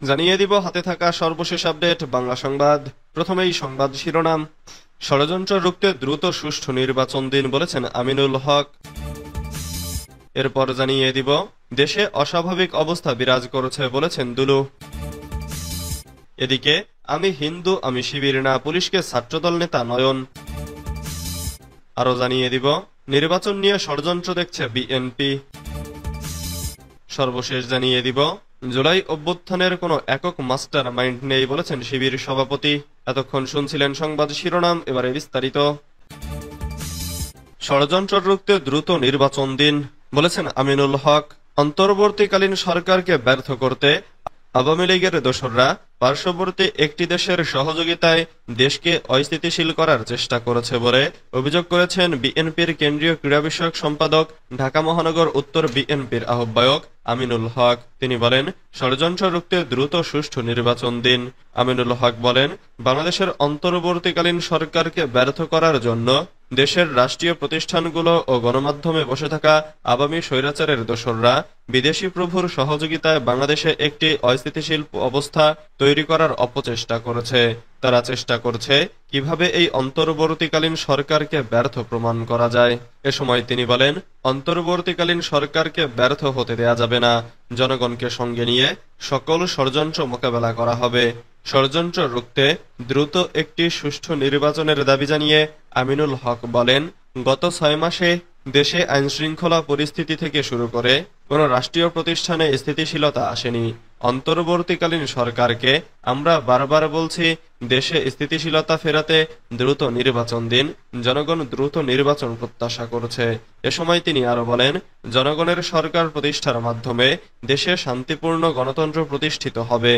জানিয়ে দিব হাতে থাকা সর্বশেষ আপডেট বাংলা সংবাদ। প্রথমেই সংবাদ শিরোনাম। ষড়যন্ত্র রুখতে দ্রুত সুষ্ঠু নির্বাচন দিন বলেছেন আমিনুল হক। এরপর জানিয়ে দিব দেশে অস্বাভাবিক অবস্থা বিরাজ করছে বলেছেন দুলু। এদিকে আমি হিন্দু আমি শিবির না, পুলিশকে ছাত্রদল নেতা নয়ন। আরো জানিয়ে দিব নির্বাচন নিয়ে ষড়যন্ত্র দেখছে বিএনপি। সর্বশেষ জানিয়ে দিব জুলাই অভ্যুত্থানের কোনো একক মাস্টার মাইন্ড নেই বলেছেন শিবির সভাপতি। এতক্ষণ শুনছিলেন সংবাদ শিরোনাম, এবারে বিস্তারিত। ষড়যন্ত্র রুখতে দ্রুত নির্বাচন দিন বলেছেন আমিনুল হক। অন্তর্বর্তীকালীন সরকারকে ব্যর্থ করতে আওয়ামী লীগের দোসররা পার্শ্ববর্তী একটি দেশের সহযোগিতায় দেশকে অস্থিতিশীল করার চেষ্টা করেছে বলে অভিযোগ করেছেন বিএনপির কেন্দ্রীয় ক্রীড়া বিষয়ক সম্পাদক, ঢাকা মহানগর উত্তর বিএনপির আহ্বায়ক আমিনুল হক। তিনি বলেন, ষড়যন্ত্র রুখতে দ্রুত সুষ্ঠু নির্বাচন দিন। আমিনুল হক বলেন, বাংলাদেশের অন্তর্বর্তীকালীন সরকারকে ব্যর্থ করার জন্য দেশের রাষ্ট্রীয় প্রতিষ্ঠানগুলো ও গণমাধ্যমে বসে থাকা আওয়ামী স্বৈরাচারের দোসররা বিদেশি প্রভুর সহযোগিতায় বাংলাদেশে একটি অস্থিতিশীল অবস্থা তৈরি করার অপচেষ্টা করেছে। তারা চেষ্টা করছে কিভাবে এই অন্তর্বর্তীকালীন সরকারকে ব্যর্থ প্রমাণ করা যায়। এ সময় তিনি বলেন, অন্তর্বর্তীকালীন সরকারকে ব্যর্থ হতে দেয়া যাবে না। জনগণকে সঙ্গে নিয়ে সকল ষড়যন্ত্র মোকাবেলা করা হবে। ষড়যন্ত্র রুখতে দ্রুত একটি সুষ্ঠু নির্বাচনের দাবি জানিয়ে আমিনুল হক বলেন, গত 6 মাসে দেশে আইনশৃঙ্খলা পরিস্থিতি থেকে শুরু করে কোনো রাষ্ট্রীয় প্রতিষ্ঠানে স্থিতিশীলতা আসেনি। অন্তর্বর্তীকালীন সরকারকে আমরা বারবার বলছি, দেশে স্থিতিশীলতা ফেরাতে দ্রুত নির্বাচন দিন। জনগণ দ্রুত নির্বাচন প্রত্যাশা করছে। এ সময় তিনি আরো বলেন, জনগণের সরকার প্রতিষ্ঠার মাধ্যমে দেশে শান্তিপূর্ণ গণতন্ত্র প্রতিষ্ঠিত হবে।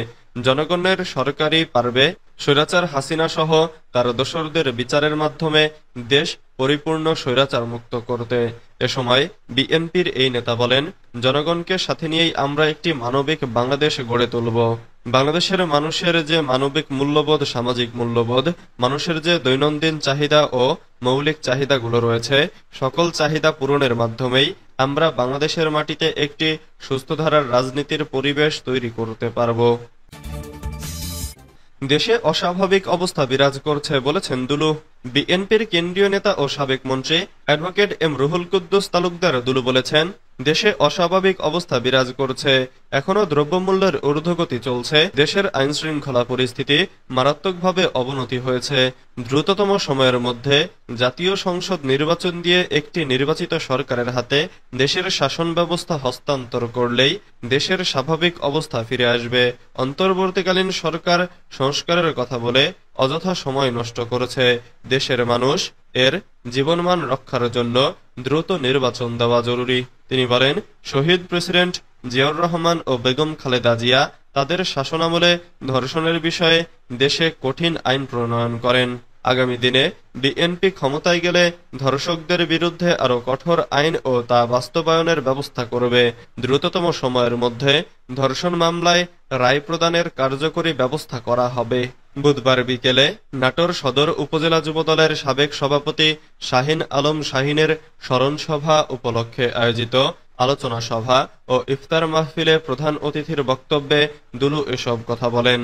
জনগণের সরকারই পারবে স্বৈরাচার হাসিনা সহ তার দোসরদের বিচারের মাধ্যমে দেশ পরিপূর্ণ স্বৈরাচার মুক্ত করতে। এ সময় বিএনপির এই নেতা বলেন, জনগণকে সাথে নিয়েই আমরা একটি মানবিক বাংলাদেশ গড়ে তুলব। বাংলাদেশের মানুষের যে মানবিক মূল্যবোধ, সামাজিক মূল্যবোধ, মানুষের যে দৈনন্দিন চাহিদা ও মৌলিক চাহিদাগুলো রয়েছে, সকল চাহিদা পূরণের মাধ্যমেই আমরা বাংলাদেশের মাটিতে একটি সুস্থ ধারার রাজনীতির পরিবেশ তৈরি করতে পারব। দেশে অস্বাভাবিক অবস্থা বিরাজ করছে বলেছেন দুলু। বিএনপির কেন্দ্রীয় নেতা ও সাবেক মন্ত্রী অ্যাডভোকেট এম রুহুল কুদ্দুস তালুকদার দুলু বলেছেন, দেশে অস্বাভাবিক অবস্থা বিরাজ করছে। এখনো দ্রব্যমূল্যের ঊর্ধ্বগতি চলছে। দেশের আইনশৃঙ্খলা পরিস্থিতি মারাত্মকভাবে অবনতি হয়েছে। দ্রুততম সময়ের মধ্যে জাতীয় সংসদ নির্বাচন দিয়ে একটি নির্বাচিত সরকারের হাতে দেশের শাসন ব্যবস্থা হস্তান্তর করলেই দেশের স্বাভাবিক অবস্থা ফিরে আসবে। অন্তর্বর্তীকালীন সরকার সংস্কারের কথা বলে অযথা সময় নষ্ট করেছে। দেশের মানুষ এর জীবনমান রক্ষার জন্য দ্রুত নির্বাচন দেওয়া জরুরি। তিনি বলেন, শহীদ প্রেসিডেন্ট জিয়াউর রহমান ও বেগম খালেদা জিয়া তাদের শাসনামলে ধর্ষণের বিষয়ে দেশে কঠিন আইন প্রণয়ন করেন। আগামী দিনে বিএনপি ক্ষমতায় গেলে ধর্ষকদের বিরুদ্ধে আরো কঠোর আইন ও তা বাস্তবায়নের ব্যবস্থা করবে। দ্রুততম সময়ের মধ্যে ধর্ষণ মামলায় রায় প্রদানের কার্যকরী ব্যবস্থা করা হবে। বুধবার বিকেলে নাটোর সদর উপজেলা যুবদলের সাবেক সভাপতি শাহিন আলম শাহিনের স্মরণসভা উপলক্ষে আয়োজিত আলোচনা সভা ও ইফতার মাহফিলে প্রধান অতিথির বক্তব্যে দুলু এসব কথা বলেন।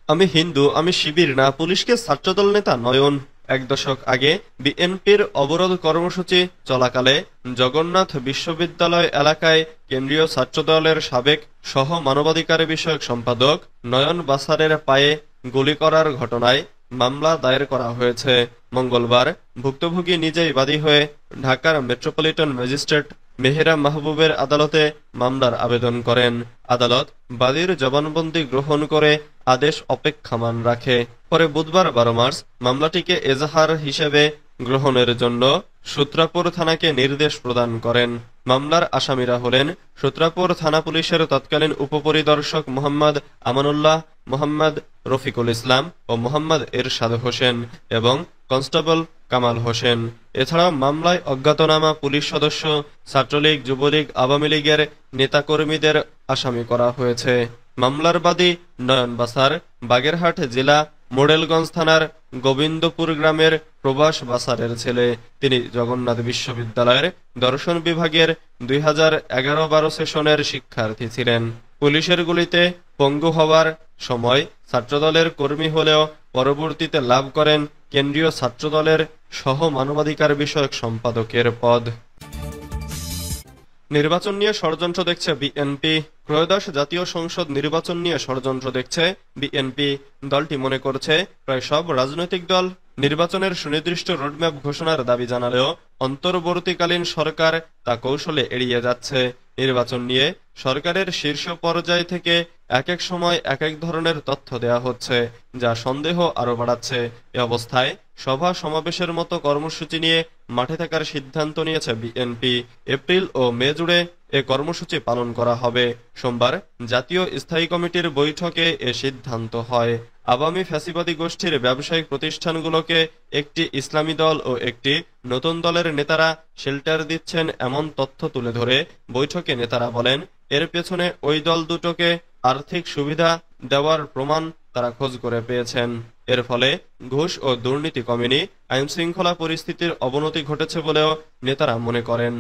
আমি হিন্দু আমি শিবির না, পুলিশকে ছাত্রদল নেতা নয়ন। 1 দশক আগে বিএনপির অবরোধ কর্মসূচি চলাকালে জগন্নাথ বিশ্ববিদ্যালয় এলাকায় কেন্দ্রীয় ছাত্রদলের সাবেক সহ মানবাধিকার বিষয়ক সম্পাদক নয়ন বাসারের পায়ে গুলি করার ঘটনায় মামলা দায়ের করা হয়েছে। মঙ্গলবার ভুক্তভোগী নিজেই বাদী হয়ে ঢাকার মেট্রোপলিটন ম্যাজিস্ট্রেট মেহেরা মাহবুবের আদালতে মামলার আবেদন করেন। আদালত বাদীর জবানবন্দি গ্রহণ করে আদেশ অপেক্ষমাণ রাখে। পরে বুধবার 12 মার্চ মামলাটিকে এজাহার হিসেবে গ্রহণের জন্য সূত্রাপুর থানাকে নির্দেশ প্রদান করেন। মামলার আসামিরা হলেন সূত্রাপুর থানা পুলিশের তৎকালীন উপপরিদর্শক মোহাম্মদ আমানুল্লাহ, মোহাম্মদ রফিকুল ইসলাম ও মোহাম্মদ এরশাদ হোসেন এবং কনস্টেবল কামাল হোসেন। এছাড়াও মামলায় অজ্ঞাতনামা পুলিশ সদস্য, ছাত্রলীগ, যুবলীগ, আওয়ামী লীগের নেতাকর্মীদের আসামি করা হয়েছে। মামলার বাদী নয়ন বাসার বাগেরহাট জেলা মোডেলগঞ্জ থানার গোবিন্দপুর গ্রামের প্রবাস বাসারের ছেলে। তিনি জগন্নাথ বিশ্ববিদ্যালয়ের দর্শন বিভাগের 2011-12 সেশনের শিক্ষার্থী ছিলেন। পুলিশের গুলিতে পঙ্গু হওয়ার সময় ছাত্রদলের কর্মী হলেও পরবর্তীতে লাভ করেন কেন্দ্রীয় ছাত্রদলের সহ মানবাধিকার বিষয়ক সম্পাদকের পদ। নির্বাচন নিয়ে ষড়যন্ত্র দেখছে বিএনপি। ত্রয়োদশ জাতীয় সংসদ নির্বাচন নিয়ে ষড়যন্ত্র দেখছে বিএনপি। দলটি মনে করছে প্রায় সব রাজনৈতিক দল নির্বাচনের সুনির্দিষ্ট রোডম্যাপ ঘোষণার দাবি জানালেও অন্তর্বর্তীকালীন সরকার তা কৌশলে এড়িয়ে যাচ্ছে। নির্বাচন নিয়ে সরকারের শীর্ষ পর্যায় থেকে এক এক সময় এক এক ধরনের তথ্য দেয়া হচ্ছে, যা সন্দেহ আরো বাড়াচ্ছে। এ অবস্থায় সভা সমাবেশের মতো কর্মসূচি নিয়ে মাঠে থাকার সিদ্ধান্ত নিয়েছে বিএনপি। এপ্রিল ও মে জুড়ে এ কর্মসূচি পালন করা হবে। সোমবার জাতীয় স্থায়ী কমিটির বৈঠকে এ সিদ্ধান্ত হয়। আওয়ামী ফ্যাসিবাদী গোষ্ঠীর ব্যবসায়িক প্রতিষ্ঠানগুলোকে একটি ইসলামী দল ও একটি নতুন দলের নেতারা শেল্টার দিচ্ছেন এমন তথ্য তুলে ধরে বৈঠকে নেতারা বলেন, এর পেছনে ওই দল দুটোকে আর্থিক সুবিধা দেওয়ার প্রমাণ তারা খোঁজ করে পেয়েছেন। এর ফলে ঘুষ ও দুর্নীতি কমেনি, আইনশৃঙ্খলা পরিস্থিতির অবনতি ঘটেছে বলেও নেতারা মনে করেন।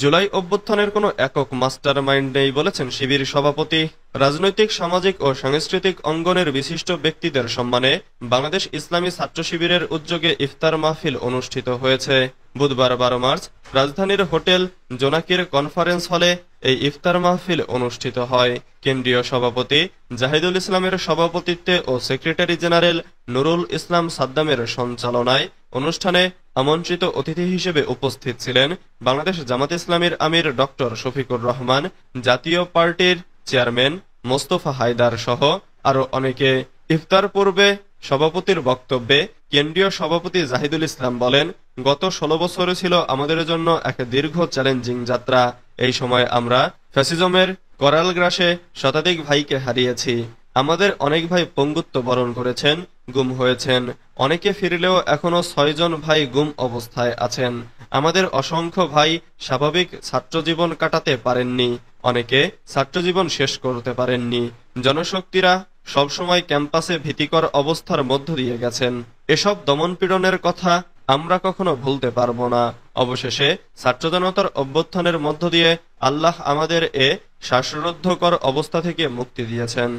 জুলাই অভ্যুত্থানের কোনো একক মাস্টার মাইন্ড নেই বলেছেন শিবির সভাপতি। রাজনৈতিক, সামাজিক ও সাংস্কৃতিক অঙ্গনের বিশিষ্ট ব্যক্তিদের সম্মানে বাংলাদেশ ইসলামী ছাত্র শিবিরের উদ্যোগে ইফতার মাহফিল অনুষ্ঠিত হয়েছে। বুধবার 12 মার্চ রাজধানীর হোটেল জোনাকির কনফারেন্স হলে এই ইফতার মাহফিল অনুষ্ঠিত হয়। কেন্দ্রীয় সভাপতি জাহিদুল ইসলামের সভাপতিত্বে ও সেক্রেটারি জেনারেল নুরুল ইসলাম সাদ্দামের সঞ্চালনায় অনুষ্ঠানে আমন্ত্রিত অতিথি হিসেবে উপস্থিত ছিলেন বাংলাদেশ জামাত ইসলামীর আমির ডক্টর শফিকুর রহমান, জাতীয় পার্টির চেয়ারম্যান মোস্তফা হায়দার সহ আরো অনেকে। ইফতার পূর্বে সভাপতির বক্তব্যে কেন্দ্রীয় সভাপতি জাহিদুল ইসলাম বলেন, গত 16 বছর ছিল আমাদের জন্য এক দীর্ঘ চ্যালেঞ্জিং যাত্রা। এই সময় আমরা ফ্যাসিজমের করাল গ্রাসে শতাধিক ভাইকে হারিয়েছি। আমাদের অনেক ভাই পঙ্গুত্ব বরণ করেছেন, গুম হয়েছেন। অনেকে ফিরলেও এখনো 6 জন ভাই গুম অবস্থায় আছেন। আমাদের অসংখ্য ভাই স্বাভাবিক ছাত্রজীবন কাটাতে পারেননি, অনেকে ছাত্রজীবন শেষ করতে পারেননি। জনশক্তিরা সবসময় ক্যাম্পাসে ভীতিকর অবস্থার মধ্য দিয়ে গেছেন। এসব দমনপীড়নের কথা আমরা কখনো ভুলতে পারবো না। অবশেষে ছাত্র জনতার অভ্যুত্থানের মধ্য দিয়ে আল্লাহ আমাদের এ শ্বাসরুদ্ধকর অবস্থা থেকে মুক্তি দিয়েছেন।